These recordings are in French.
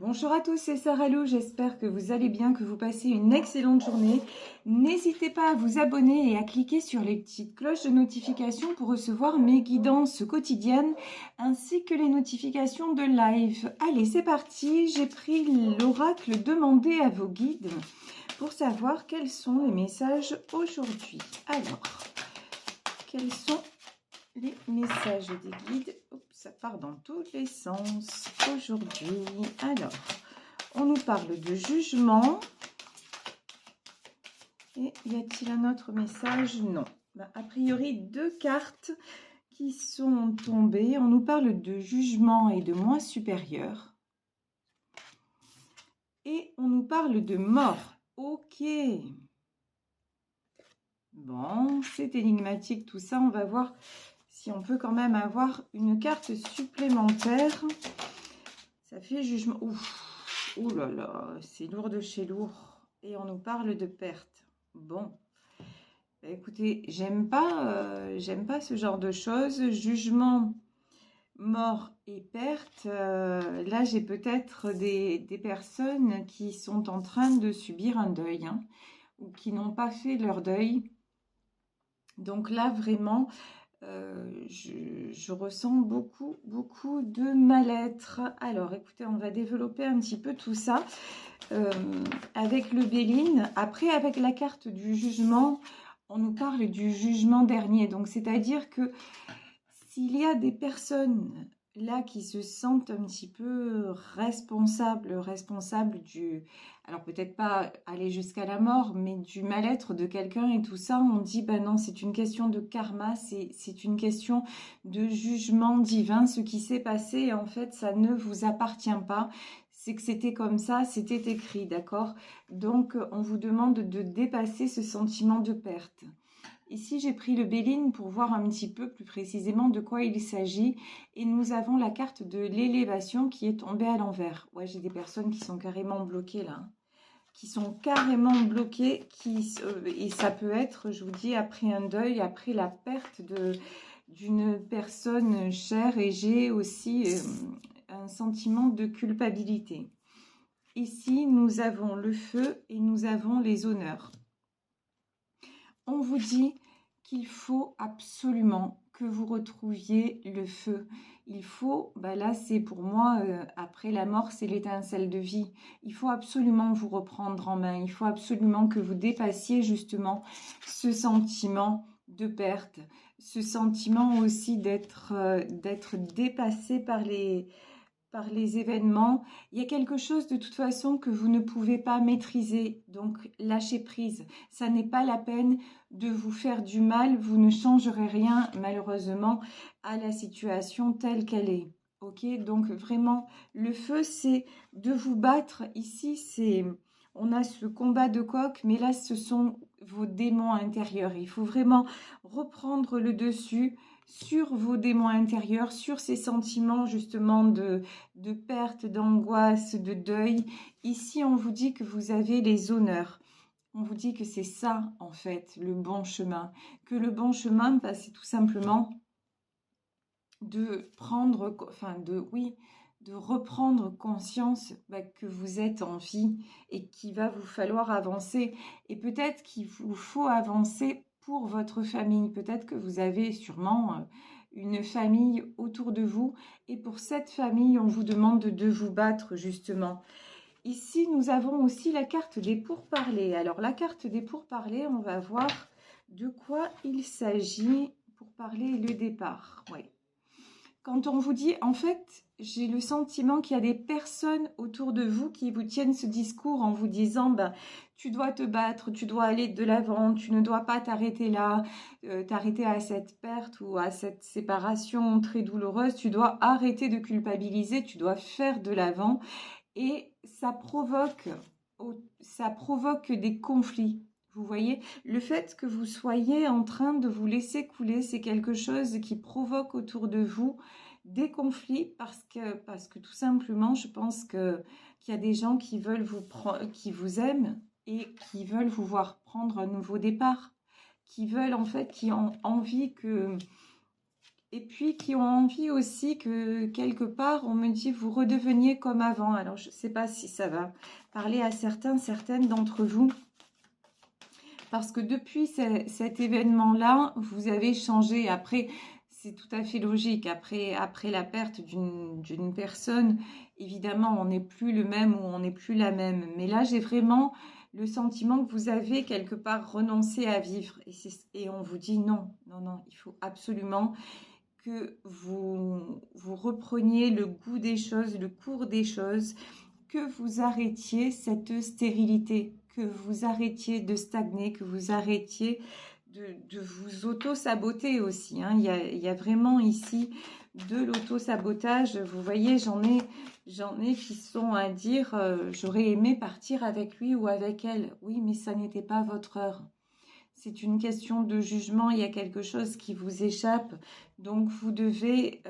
Bonjour à tous, c'est Sarah Lou, j'espère que vous allez bien, que vous passez une excellente journée. N'hésitez pas à vous abonner et à cliquer sur les petites cloches de notification pour recevoir mes guidances quotidiennes ainsi que les notifications de live. Allez, c'est parti, j'ai pris l'oracle demandé à vos guides pour savoir quels sont les messages aujourd'hui. Alors, quels sont les messages des guides? Oups, ça part dans tous les sens aujourd'hui. Alors, on nous parle de jugement. Et y a-t-il un autre message? Non. A priori, deux cartes qui sont tombées. On nous parle de jugement et de moi supérieur. Et on nous parle de mort. Ok. Bon, c'est énigmatique tout ça. On va voir si on peut quand même avoir une carte supplémentaire. Ça fait jugement. Ouf, ouh là là, c'est lourd de chez lourd. Et on nous parle de perte. Bon, écoutez, j'aime pas ce genre de choses. Jugement, mort et perte. Là, j'ai peut-être des personnes qui sont en train de subir un deuil, hein, ou qui n'ont pas fait leur deuil. Donc là, vraiment, je ressens beaucoup de mal-être. Alors, écoutez, on va développer un petit peu tout ça avec le Béline. Après, avec la carte du jugement, on nous parle du jugement dernier. Donc, c'est-à-dire que s'il y a des personnes là qui se sentent un petit peu responsables du, alors peut-être pas aller jusqu'à la mort, mais du mal-être de quelqu'un et tout ça, on dit, ben non, c'est une question de karma, c'est une question de jugement divin. Ce qui s'est passé, en fait, ça ne vous appartient pas. C'est que c'était comme ça, c'était écrit, d'accord? Donc, on vous demande de dépasser ce sentiment de perte. Ici, j'ai pris le Béline pour voir un petit peu plus précisément de quoi il s'agit. Et nous avons la carte de l'élévation qui est tombée à l'envers. Ouais, j'ai des personnes qui sont carrément bloquées là. Qui sont carrément bloquées. Et ça peut être, je vous dis, après un deuil, après la perte d'une personne chère. Et j'ai aussi un sentiment de culpabilité. Ici, nous avons le feu et nous avons les honneurs. On vous dit qu'il faut absolument que vous retrouviez le feu. Il faut, là c'est pour moi, après la mort, c'est l'étincelle de vie. Il faut absolument vous reprendre en main. Il faut absolument que vous dépassiez justement ce sentiment de perte, ce sentiment aussi d'être dépassé par les événements. Il y a quelque chose de toute façon que vous ne pouvez pas maîtriser, donc lâchez prise. Ça n'est pas la peine de vous faire du mal, vous ne changerez rien malheureusement à la situation telle qu'elle est. Ok, donc vraiment le feu c'est de vous battre. Ici on a ce combat de coq, mais là ce sont vos démons intérieurs. Il faut vraiment reprendre le dessus sur vos démons intérieurs, sur ces sentiments justement de perte, d'angoisse, de deuil. Ici, on vous dit que vous avez les honneurs. On vous dit que c'est ça, en fait, le bon chemin. Que le bon chemin, c'est tout simplement de prendre, de reprendre conscience que vous êtes en vie et qu'il va vous falloir avancer. Et peut-être qu'il vous faut avancer pour votre famille. Peut-être que vous avez sûrement une famille autour de vous. Et pour cette famille, on vous demande de vous battre, justement. Ici, nous avons aussi la carte des pourparlers. Alors, la carte des pourparlers, on va voir de quoi il s'agit pour parler le départ. Oui. Quand on vous dit, en fait, j'ai le sentiment qu'il y a des personnes autour de vous qui vous tiennent ce discours en vous disant, tu dois te battre, tu dois aller de l'avant, tu ne dois pas t'arrêter là, t'arrêter à cette perte ou à cette séparation très douloureuse, tu dois arrêter de culpabiliser, tu dois faire de l'avant. Et ça provoque des conflits. Vous voyez, le fait que vous soyez en train de vous laisser couler, c'est quelque chose qui provoque autour de vous des conflits parce que tout simplement, je pense qu'il y a des gens qui veulent qui vous aiment et qui veulent vous voir prendre un nouveau départ, qui veulent en fait, qui ont envie et puis qui ont envie aussi que quelque part, on me dit, vous redeveniez comme avant. Alors, je ne sais pas si ça va parler à certains, certaines d'entre vous, parce que depuis cet événement-là, vous avez changé. Après, c'est tout à fait logique. Après la perte d'une personne, évidemment, on n'est plus le même ou on n'est plus la même. Mais là, j'ai vraiment le sentiment que vous avez quelque part renoncé à vivre. Et on vous dit non, non, non, il faut absolument que vous repreniez le goût des choses, le cours des choses, que vous arrêtiez cette stérilité, que vous arrêtiez de stagner, que vous arrêtiez de vous auto-saboter aussi. Hein. Il y a vraiment ici de l'auto-sabotage. Vous voyez, j'en ai qui sont à dire j'aurais aimé partir avec lui ou avec elle. Oui, mais ça n'était pas votre heure. C'est une question de jugement, il y a quelque chose qui vous échappe. Donc vous devez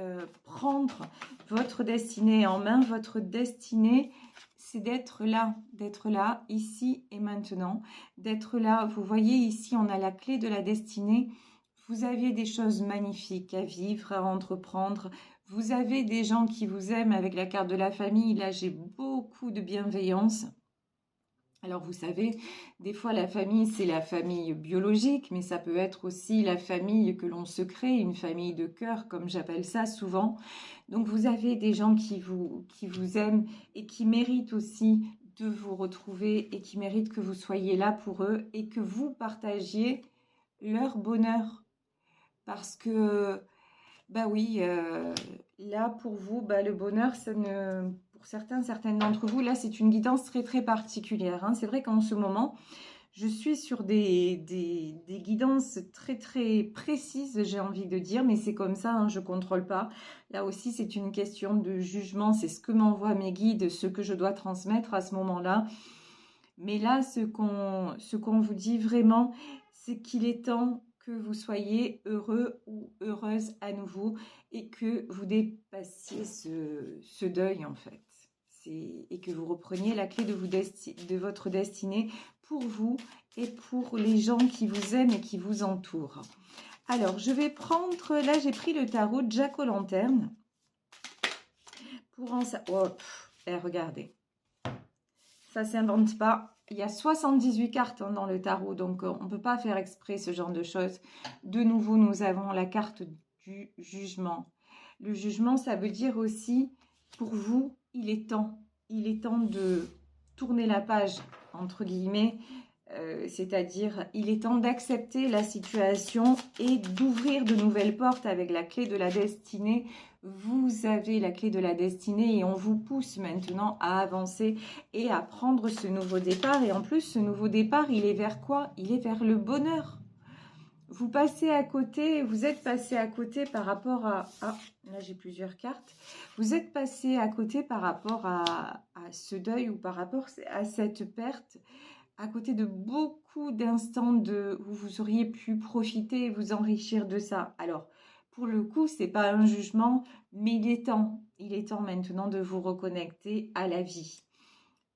prendre votre destinée en main. Votre destinée, c'est d'être là, ici et maintenant. D'être là, vous voyez ici, on a la clé de la destinée. Vous avez des choses magnifiques à vivre, à entreprendre. Vous avez des gens qui vous aiment avec la carte de la famille. Là, j'ai beaucoup de bienveillance. Alors vous savez, des fois la famille c'est la famille biologique, mais ça peut être aussi la famille que l'on se crée, une famille de cœur comme j'appelle ça souvent. Donc vous avez des gens qui vous aiment et qui méritent aussi de vous retrouver et qui méritent que vous soyez là pour eux et que vous partagiez leur bonheur. Parce que bah oui, là pour vous, bah, le bonheur, ça ne, pour certains, certaines d'entre vous, là c'est une guidance très très particulière. Hein. C'est vrai qu'en ce moment, je suis sur des guidances très très précises, j'ai envie de dire, mais c'est comme ça, hein, je ne contrôle pas. Là aussi, c'est une question de jugement, c'est ce que m'envoient mes guides, ce que je dois transmettre à ce moment-là. Mais là, ce qu'on vous dit vraiment, c'est qu'il est temps que vous soyez heureux ou heureuse à nouveau et que vous dépassiez ce deuil en fait. Et que vous repreniez la clé de votre destinée pour vous et pour les gens qui vous aiment et qui vous entourent. Alors, je vais prendre, là j'ai pris le tarot de Jack aux lanternes pour en savoir... Oh, regardez. Ça ne s'invente pas. Il y a 78 cartes dans le tarot, donc on ne peut pas faire exprès ce genre de choses. De nouveau, nous avons la carte du jugement. Le jugement, ça veut dire aussi, pour vous, il est temps. Il est temps de tourner la page, entre guillemets. C'est-à-dire, il est temps d'accepter la situation et d'ouvrir de nouvelles portes avec la clé de la destinée. Vous avez la clé de la destinée et on vous pousse maintenant à avancer et à prendre ce nouveau départ. Et en plus, ce nouveau départ, il est vers quoi? Il est vers le bonheur. Vous passez à côté, vous êtes passé à côté par rapport à... Ah, là j'ai plusieurs cartes. Vous êtes passé à côté par rapport à ce deuil ou par rapport à cette perte, à côté de beaucoup d'instants où vous auriez pu profiter et vous enrichir de ça. Alors, pour le coup, ce n'est pas un jugement, mais il est temps maintenant de vous reconnecter à la vie.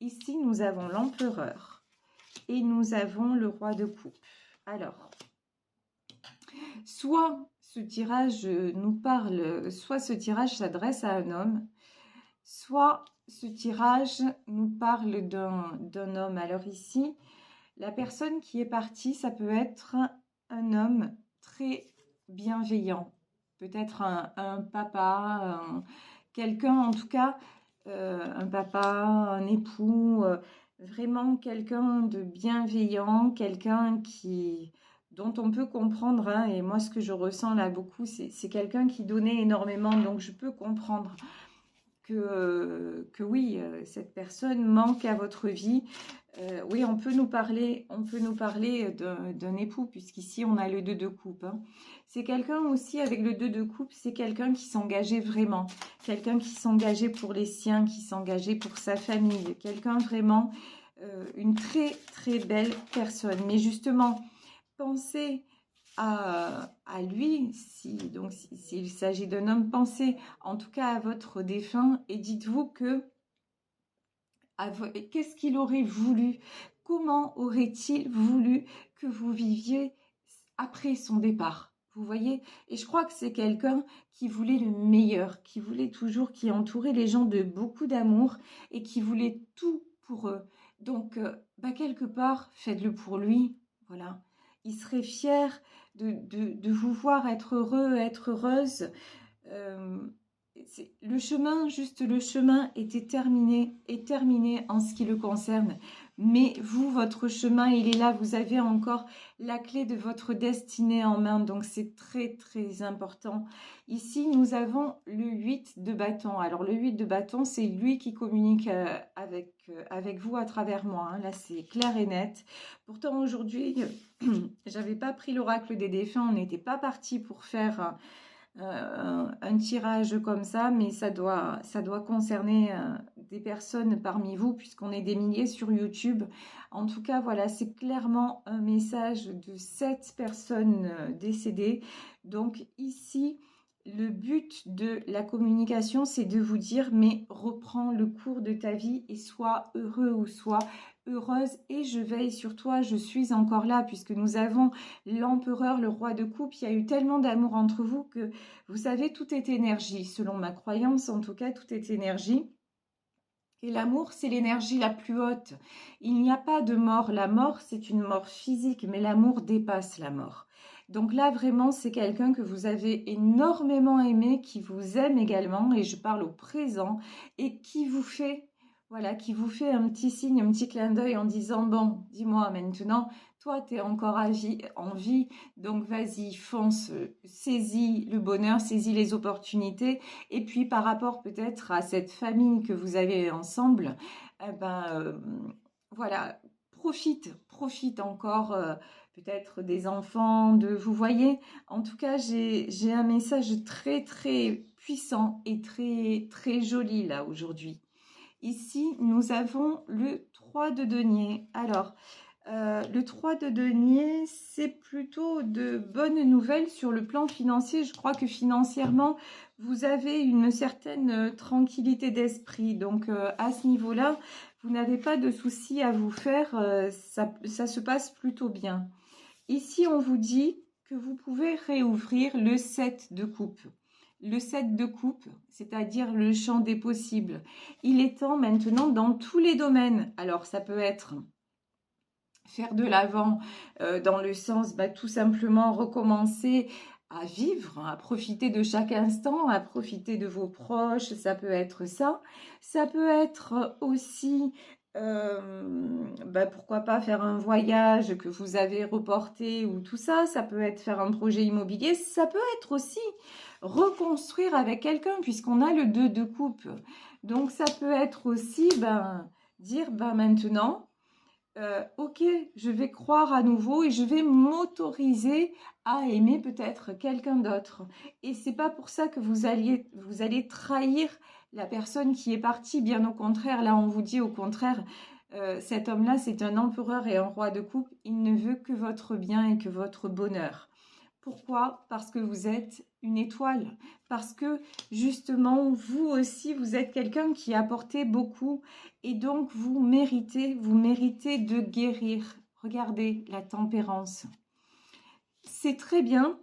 Ici, nous avons l'empereur et nous avons le roi de coupe. Alors, soit ce tirage nous parle, soit ce tirage s'adresse à un homme, soit ce tirage nous parle d'un homme. Alors ici, la personne qui est partie, ça peut être un homme très bienveillant, peut-être un papa, quelqu'un en tout cas, un papa, un époux, vraiment quelqu'un de bienveillant, quelqu'un dont on peut comprendre, hein, et moi ce que je ressens là beaucoup, c'est quelqu'un qui donnait énormément, donc je peux comprendre que oui, cette personne manque à votre vie. Oui, on peut nous parler d'un époux, puisqu'ici on a le 2 de coupe. Hein. C'est quelqu'un aussi avec le 2 de coupe, c'est quelqu'un qui s'engageait vraiment, quelqu'un qui s'engageait pour les siens, qui s'engageait pour sa famille, quelqu'un vraiment, une très très belle personne. Mais justement, pensez à lui, donc s'il s'agit d'un homme, pensez en tout cas à votre défunt et dites-vous que qu'est-ce qu'il aurait voulu, comment aurait-il voulu que vous viviez après son départ. Vous voyez? Et je crois que c'est quelqu'un qui voulait le meilleur, qui voulait toujours, qui entourait les gens de beaucoup d'amour et qui voulait tout pour eux. Donc, quelque part, faites-le pour lui. Voilà. Il serait fier de vous voir être heureux, être heureuse. Euh, le chemin, juste le chemin est terminé en ce qui le concerne. Mais vous, votre chemin, il est là. Vous avez encore la clé de votre destinée en main. Donc, c'est très, très important. Ici, nous avons le 8 de bâton. Alors, le 8 de bâton, c'est lui qui communique avec vous à travers moi. Hein. Là, c'est clair et net. Pourtant, aujourd'hui, j'avais pas pris l'oracle des défunts. On n'était pas parti pour faire un tirage comme ça, mais ça doit concerner des personnes parmi vous, puisqu'on est des milliers sur YouTube. En tout cas, voilà, c'est clairement un message de 7 personnes décédées. Donc ici, le but de la communication, c'est de vous dire, mais reprends le cours de ta vie et sois heureux ou sois heureuse et je veille sur toi, je suis encore là, puisque nous avons l'empereur, le roi de coupe. Il y a eu tellement d'amour entre vous que, vous savez, tout est énergie. Selon ma croyance, en tout cas, tout est énergie. Et l'amour, c'est l'énergie la plus haute. Il n'y a pas de mort. La mort, c'est une mort physique, mais l'amour dépasse la mort. Donc là, vraiment, c'est quelqu'un que vous avez énormément aimé, qui vous aime également, et je parle au présent, et qui vous fait, voilà, qui vous fait un petit signe, un petit clin d'œil en disant, bon, dis-moi maintenant, toi, tu es encore en vie, donc vas-y, fonce, saisis le bonheur, saisis les opportunités. Et puis par rapport peut-être à cette famille que vous avez ensemble, eh ben, voilà, profite encore peut-être des enfants, vous voyez. En tout cas, j'ai un message très très puissant et très très joli là aujourd'hui. Ici, nous avons le 3 de denier. Alors, le 3 de denier, c'est plutôt de bonnes nouvelles sur le plan financier. Je crois que financièrement, vous avez une certaine tranquillité d'esprit. Donc, à ce niveau-là, vous n'avez pas de soucis à vous faire. Ça se passe plutôt bien. Ici, on vous dit que vous pouvez réouvrir le 7 de coupe. Le 7 de coupe, c'est-à-dire le champ des possibles. Il est temps maintenant dans tous les domaines. Alors, ça peut être faire de l'avant dans le sens tout simplement recommencer à vivre, à profiter de chaque instant, à profiter de vos proches, ça peut être ça. Ça peut être aussi, pourquoi pas faire un voyage que vous avez reporté ou tout ça. Ça peut être faire un projet immobilier. Ça peut être aussi reconstruire avec quelqu'un puisqu'on a le 2 de coupe. Donc ça peut être aussi dire maintenant, ok, je vais croire à nouveau et je vais m'autoriser à aimer peut-être quelqu'un d'autre. Et c'est pas pour ça que vous allez trahir la personne qui est partie. Bien au contraire, là on vous dit au contraire, cet homme-là c'est un empereur et un roi de coupe. Il ne veut que votre bien et que votre bonheur. Pourquoi? Parce que vous êtes une étoile. Parce que justement, vous aussi, vous êtes quelqu'un qui a apporté beaucoup. Et donc, vous méritez de guérir. Regardez la tempérance. C'est très bien.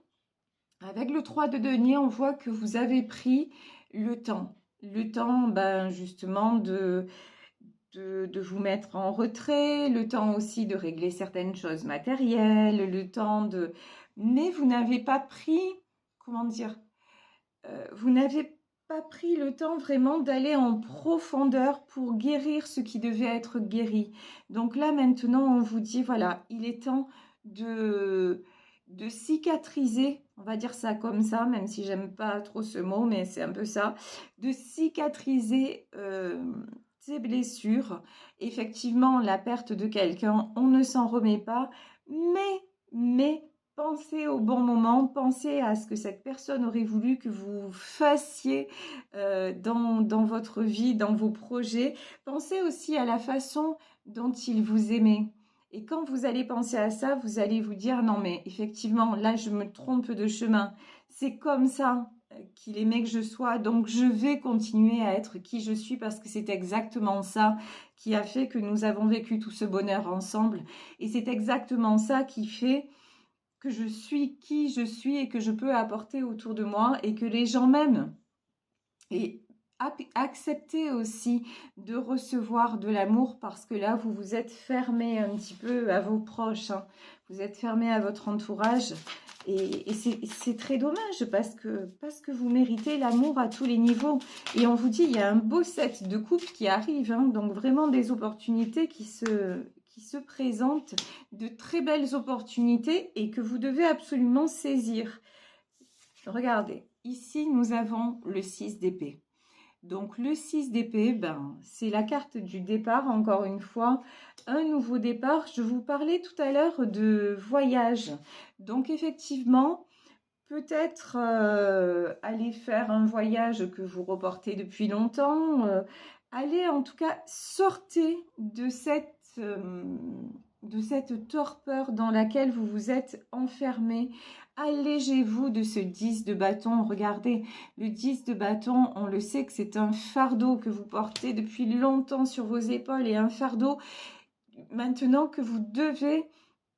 Avec le 3 de denier, on voit que vous avez pris le temps. Le temps, justement, de vous mettre en retrait, le temps aussi de régler certaines choses matérielles, le temps de... Mais vous n'avez pas pris, comment dire, vous n'avez pas pris le temps vraiment d'aller en profondeur pour guérir ce qui devait être guéri. Donc là, maintenant, on vous dit, voilà, il est temps de cicatriser, on va dire ça comme ça, même si j'aime pas trop ce mot, mais c'est un peu ça, de cicatriser ces blessures. Effectivement, la perte de quelqu'un, on ne s'en remet pas, mais pensez au bon moment, pensez à ce que cette personne aurait voulu que vous fassiez dans votre vie, dans vos projets. Pensez aussi à la façon dont il vous aimait. Et quand vous allez penser à ça, vous allez vous dire, non mais effectivement, là je me trompe de chemin. C'est comme ça qu'il aimait que je sois, donc je vais continuer à être qui je suis parce que c'est exactement ça qui a fait que nous avons vécu tout ce bonheur ensemble. Et c'est exactement ça qui fait que je suis qui je suis et que je peux apporter autour de moi et que les gens m'aiment. Et acceptez aussi de recevoir de l'amour parce que là, vous vous êtes fermé un petit peu à vos proches, hein. Vous êtes fermé à votre entourage et c'est très dommage parce que vous méritez l'amour à tous les niveaux. Et on vous dit, il y a un beau set de couple qui arrive, hein, donc vraiment des opportunités qui se présentent, de très belles opportunités et que vous devez absolument saisir. Regardez, ici, nous avons le 6 d'épée. Donc, le 6 d'épée, ben, c'est la carte du départ, encore une fois. Un nouveau départ. Je vous parlais tout à l'heure de voyage. Donc, effectivement, peut-être aller faire un voyage que vous reportez depuis longtemps. Allez, en tout cas, sortez de cette torpeur dans laquelle vous vous êtes enfermé. Allégez-vous de ce 10 de bâton. Regardez, le 10 de bâton, on le sait que c'est un fardeau que vous portez depuis longtemps sur vos épaules et un fardeau maintenant que vous devez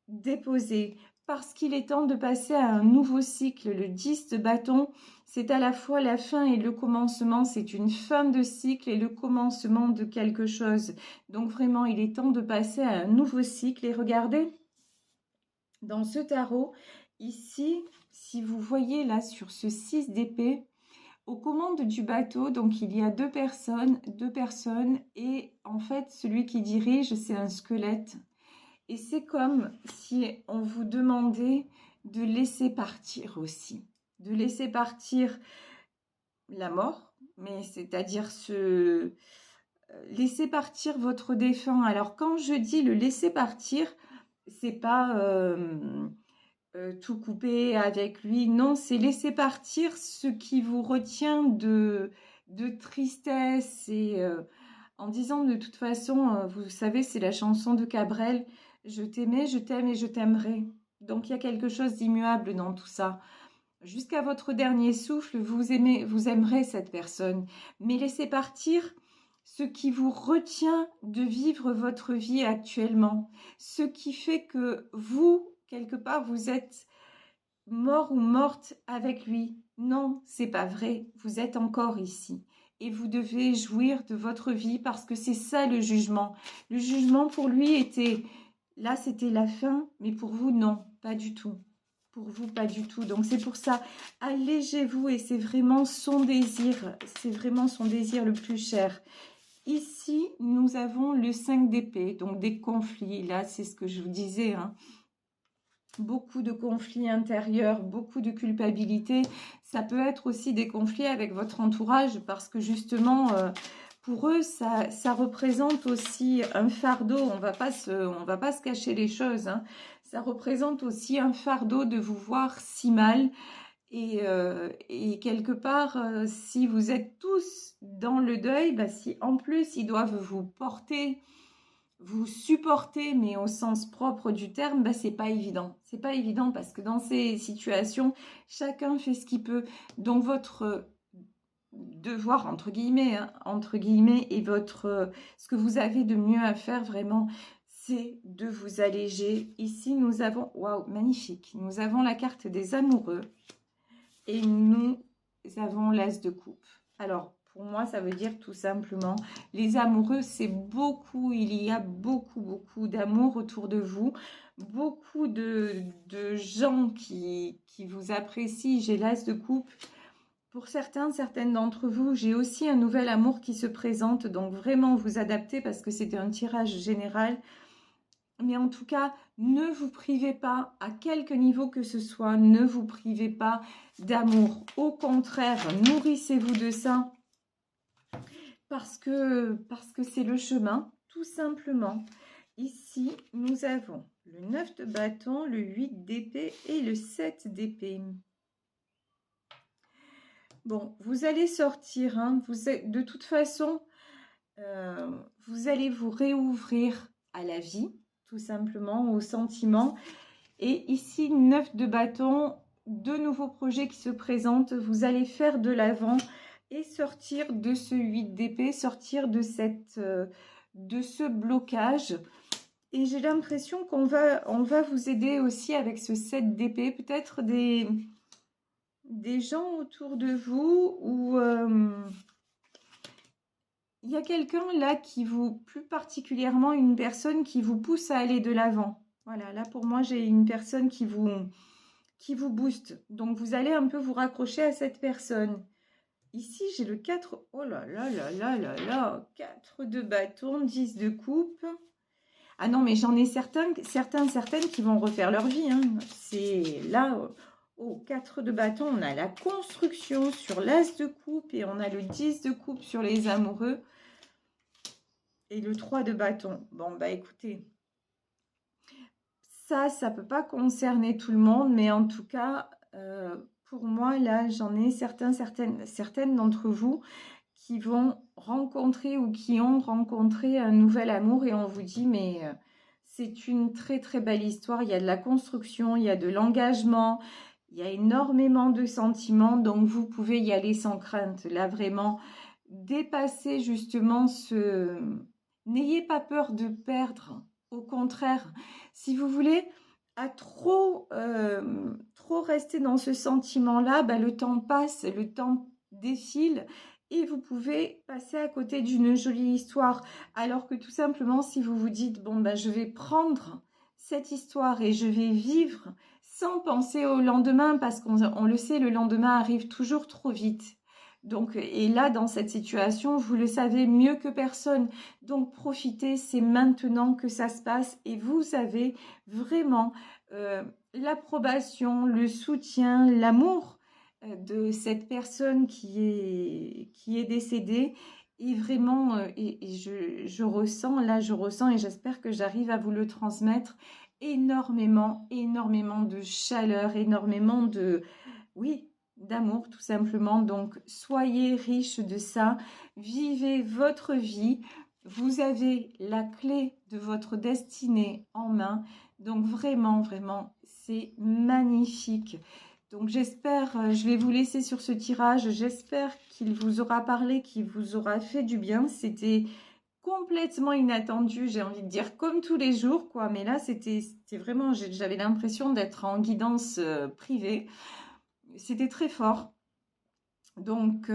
déposer parce qu'il est temps de passer à un nouveau cycle. Le 10 de bâton, c'est à la fois la fin et le commencement. C'est une fin de cycle et le commencement de quelque chose. Donc vraiment, il est temps de passer à un nouveau cycle. Et regardez, dans ce tarot, ici, si vous voyez là sur ce 6 d'épée, aux commandes du bateau, donc il y a deux personnes et en fait, celui qui dirige, c'est un squelette. Et c'est comme si on vous demandait de laisser partir aussi, de laisser partir la mort, mais c'est-à-dire laisser partir votre défunt. Alors quand je dis le laisser partir, c'est pas tout couper avec lui, non, c'est laisser partir ce qui vous retient de tristesse et en disant de toute façon, vous savez, c'est la chanson de Cabrel, je t'aimais, je t'aime et je t'aimerai. Donc il y a quelque chose d'immuable dans tout ça. Jusqu'à votre dernier souffle, vous aimerez cette personne, mais laissez partir ce qui vous retient de vivre votre vie actuellement, ce qui fait que vous, quelque part, vous êtes mort ou morte avec lui. Non, c'est pas vrai, vous êtes encore ici. Et vous devez jouir de votre vie parce que c'est ça le jugement. Le jugement pour lui était, là c'était la fin, mais pour vous non, pas du tout. Pour vous, pas du tout. Donc c'est pour ça, allégez-vous et c'est vraiment son désir le plus cher. Ici, nous avons le 5 d'épée, donc des conflits. Là, c'est ce que je vous disais, hein. Beaucoup de conflits intérieurs, beaucoup de culpabilité. Ça peut être aussi des conflits avec votre entourage parce que justement, pour eux, ça représente aussi un fardeau. On va pas se cacher les choses, hein. Ça représente aussi un fardeau de vous voir si mal. Et quelque part, si vous êtes tous dans le deuil, bah, si en plus ils doivent vous porter, vous supporter, mais au sens propre du terme, bah, c'est pas évident. C'est pas évident parce que dans ces situations, chacun fait ce qu'il peut. Donc votre devoir, entre guillemets, et ce que vous avez de mieux à faire vraiment, c'est de vous alléger. Ici, nous avons, waouh, magnifique, nous avons la carte des amoureux. Et nous avons l'as de coupe. Alors, pour moi, ça veut dire tout simplement, les amoureux, c'est beaucoup, il y a beaucoup, beaucoup d'amour autour de vous. Beaucoup de gens qui vous apprécient. J'ai l'as de coupe. Pour certaines d'entre vous, j'ai aussi un nouvel amour qui se présente. Donc, vraiment, vous adaptez parce que c'est un tirage général. Mais en tout cas, ne vous privez pas, à quelque niveau que ce soit, ne vous privez pas d'amour. Au contraire, nourrissez-vous de ça parce que c'est le chemin, tout simplement. Ici, nous avons le 9 de bâton, le 8 d'épée et le 7 d'épée. Bon, vous allez sortir, hein, de toute façon, vous allez vous réouvrir à la vie, tout simplement, aux sentiments. Et ici, 9 de bâton, de nouveaux projets qui se présentent. Vous allez faire de l'avant et sortir de ce 8 d'épée, sortir de ce blocage. Et j'ai l'impression on va vous aider aussi avec ce 7 d'épée. Peut-être des gens autour de vous où il y a quelqu'un là plus particulièrement une personne qui vous pousse à aller de l'avant. Voilà, là pour moi j'ai une personne qui vous booste. Donc vous allez un peu vous raccrocher à cette personne. Ici j'ai le 4, oh là là là là là là, 4 de bâton, 10 de coupe. Ah non, mais j'en ai certaines qui vont refaire leur vie, hein. C'est là, au 4 de bâton, on a la construction sur l'as de coupe et on a le 10 de coupe sur les amoureux. Et le 3 de bâton. Bon, bah écoutez, ça peut pas concerner tout le monde, mais en tout cas, pour moi, là, j'en ai certaines d'entre vous qui vont rencontrer ou qui ont rencontré un nouvel amour et on vous dit, mais c'est une très très belle histoire. Il y a de la construction, il y a de l'engagement, il y a énormément de sentiments, donc vous pouvez y aller sans crainte. Là, vraiment, dépasser justement ce... N'ayez pas peur de perdre. Au contraire, si vous voulez, à trop rester dans ce sentiment-là, bah, le temps passe, le temps défile et vous pouvez passer à côté d'une jolie histoire. Alors que tout simplement, si vous vous dites, bon, bah, je vais prendre cette histoire et je vais vivre sans penser au lendemain, parce qu'on le sait, le lendemain arrive toujours trop vite. Donc, et là, dans cette situation, vous le savez mieux que personne. Donc, profitez, c'est maintenant que ça se passe et vous avez vraiment l'approbation, le soutien, l'amour de cette personne qui est décédée. Et vraiment, je ressens, là, je ressens et j'espère que j'arrive à vous le transmettre énormément de chaleur, énormément de, oui, d'amour tout simplement. Donc soyez riche de ça, vivez votre vie, vous avez la clé de votre destinée en main. Donc vraiment, c'est magnifique. Donc j'espère, je vais vous laisser sur ce tirage, j'espère qu'il vous aura parlé, qu'il vous aura fait du bien. C'était complètement inattendu, j'ai envie de dire, comme tous les jours, quoi. Mais là, c'était vraiment, j'avais l'impression d'être en guidance privée. C'était très fort. Donc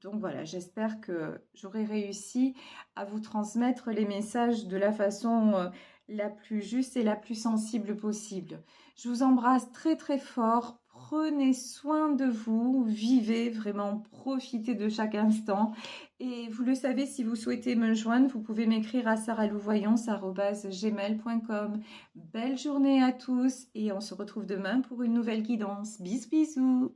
voilà, j'espère que j'aurai réussi à vous transmettre les messages de la façon la plus juste et la plus sensible possible. Je vous embrasse très très fort. Prenez soin de vous, vivez vraiment, profitez de chaque instant. Et vous le savez, si vous souhaitez me joindre, vous pouvez m'écrire à sarahlouvoyance@gmail.com. Belle journée à tous et on se retrouve demain pour une nouvelle guidance. Bisous bisous.